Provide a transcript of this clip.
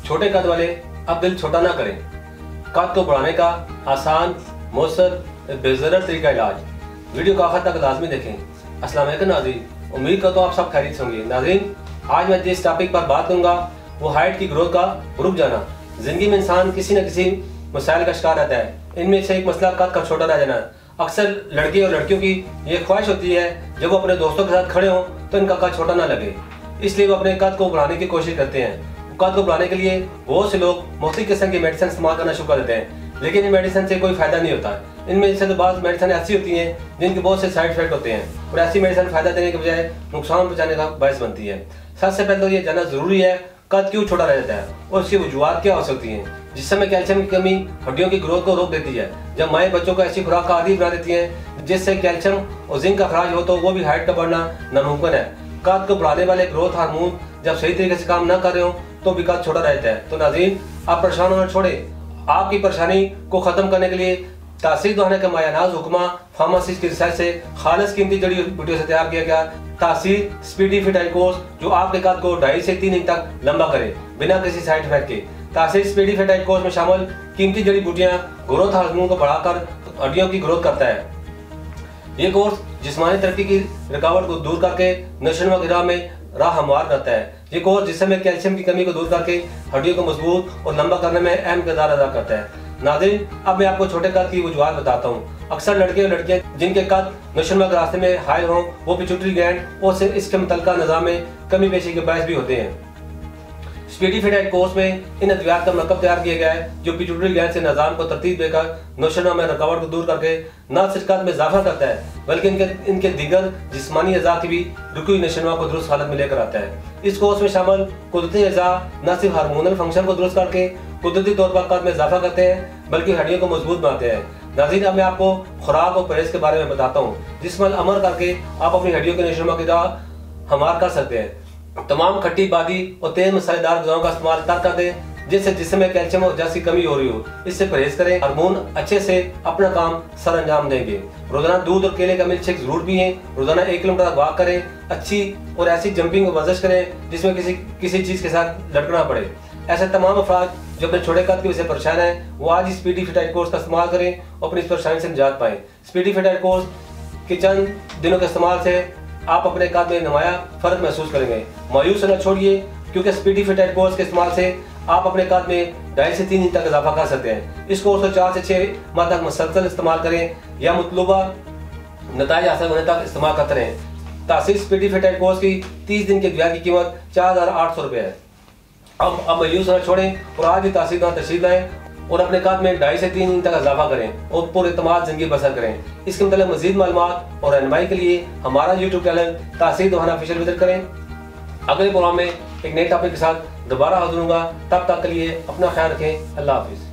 छोटे कद वाले अब दिल छोटा ना करें। कद को बढ़ाने का आसान, मौसर, बेज़रर तरीका इलाज। वीडियो को आखिर तक लाजमी देखें। अस्सलाम वालेकुम नाज़रीन, उम्मीद करता हूँ आप सब खैरियत से होंगे। नाज़रीन, आज मैं जिस टॉपिक पर बात करूँगा वो हाइट की ग्रोथ का रुक जाना। जिंदगी में इंसान किसी न किसी मसाइल का शिकार रहता है। इनमें से एक मसला कद का छोटा रह जाना। अक्सर लड़के और लड़कियों की ये ख्वाहिश होती है जब वो अपने दोस्तों के साथ खड़े हों तो इनका कद छोटा ना लगे, इसलिए वो अपने कद को बढ़ाने की कोशिश करते हैं। कद को बढ़ाने के लिए बहुत से लोग मुख्तलिफ किस्म की मेडिसिन इस्तेमाल करना शुरू कर देते हैं, लेकिन इन मेडिसिन से कोई फायदा नहीं होता। इनमें से तो बाज़ मेडिसिन ऐसी होती हैं जिनके बहुत से साइड इफेक्ट होते हैं और ऐसी मेडिसिन फायदा देने के बजाय नुकसान पहुंचाने का बायस बनती है। सबसे पहले तो ये जानना जरूरी है कद क्यों छोटा रह जाता है और उसकी वजूहत क्या हो सकती हैं। जिस समय कैल्शियम की कमी हड्डियों की ग्रोथ को रोक देती है, जब माएँ बच्चों को ऐसी खुराक का आदी बना देती हैं जिससे कैल्शियम और जिंक का खराज हो तो वो भी हाइट का बढ़ना नामुमकिन है। कद को बढ़ाने वाले ग्रोथ हार्मोन जब सही तरीके से काम ना कर रहे हो तो भी कद छोटा रहता है। तो नाज़रीन, आप परेशान होना छोड़ें। आपकी परेशानी को खत्म करने के लिए तासीर दवाने का मायानाज हुक्मा फार्मासिस्ट की रिसर्च से खालिस कीमती जड़ी बूटियों से तैयार किया गया तासीर स्पीडी फिट आई कोर्स, जो आपके कद को 2.5 से 3 इंच तक लंबा करे बिना किसी साइड इफेक्ट के। तासीर स्पीडी फिट आई कोर्स में शामिल कीमती जड़ी बूटियां ग्रोथ हार्मोन को बढ़ाकर हड्डियों की ग्रोथ करता है। ये कोर्स जिस्मानी तरक्की की रुकावट को दूर करके नशोनुमा की राह में राह हमवार करता है। ये कोर्स जिसमें कैल्शियम की कमी को दूर करके हड्डियों को मजबूत और लंबा करने में अहम किरदार अदा करता है। नाज़रीन, अब मैं आपको छोटे कद की वजूहत बताता हूँ। अक्सर लड़के और लड़कियां जिनके कद नशोनुमा के रास्ते में हायल हों वो पिट्यूटरी ग्लैंड और इसके मुतल्लिका निज़ाम में कमी पेशी के बायस भी होते हैं। स्पीडी फिट आई कोर्स में इन अद्वियात का मरकब तैयार किया गया है जो पिट्यूटरी ग्लैंड से निज़ाम को तरतीब देकर नशोनुमा में रुकावट को दूर करके न सिर्फ कद में इजाफा करता है बल्कि इनके दीगर जिस्मानी अज़ा की भी रुकी हुई नशोनुमा को दुरुस्त हालत में लेकर आता है। इस कोर्स में शामिल कुदरती अज़ा न सिर्फ हार्मोनल फंक्शन को दुरुस्त करके कुदरती तौर पर कद में इजाफा करते हैं बल्कि हड्डियों को मजबूत बनाते हैं। नाज़रीन, अब मैं आपको खुराक और परहेज के बारे में बताता हूँ जिस पर अमल करके आप अपनी हड्डियों के नशोनुमा की राह हमार कर सकते हैं। तमाम खट्टी, बादी और तेज मसालेदार ग़िज़ाओं का इस्तेमाल तर्क कर दें जिससे जिसमें कैल्शियम और जैसी कमी हो रही हो। इससे परहेज करें। हार्मोन अच्छे से अपना काम सर अंजाम देंगे। रोजाना दूध और केले का मिल्क शेक जरूर पिएं। रोजाना 1 किलोमीटर वॉक करें। अच्छी और ऐसी जंपिंग और वर्जिश करें जिसमें किसी चीज के साथ लटकना पड़े। ऐसे तमाम अफराद जो अपने छोटे कद की वजह से परेशान है वो आज स्पीडी फिट आई कोर्स का इस्तेमाल करें और अपनी इस परेशानी से निजात पाएं। स्पीडी फिट आई कोर्स के चंद दिनों के इस्तेमाल से आप अपने कद में नुमाया फर्क महसूस करेंगे। मायूस न छोड़िए, क्योंकि स्पीडी फिट आई कोर्स के इस्तेमाल से आप अपने कद में 2.5 से 3 इंच तक इजाफा कर सकते हैं। इस कोर्स को 4 से 6 माह तक मुसलसल इस्तेमाल करें या मतलूबा नताइज हासिल होने तक इस्तेमाल करते रहें। तासीर स्पीडी फिट आई कोर्स की 30 दिन के दुआ की कीमत 4,800 रुपये है। अब मायूस न छोड़ें और आज ही तासीर तशरीफ लाएं और अपने कद में 2.5 से 3 इंच तक इजाफा करें और पुरएतमाद जिंदगी बसर करें। इसके मतलब मजीद मालूमात और रहनुमाई के लिए हमारा यूट्यूब चैनल तासीर दवाना ऑफिशियल विजिट करें। अगले प्रोग्राम में एक नए टॉपिक के साथ दोबारा हाजिर होऊंगा। तब तक के लिए अपना ख्याल रखें। अल्लाह हाफिज़।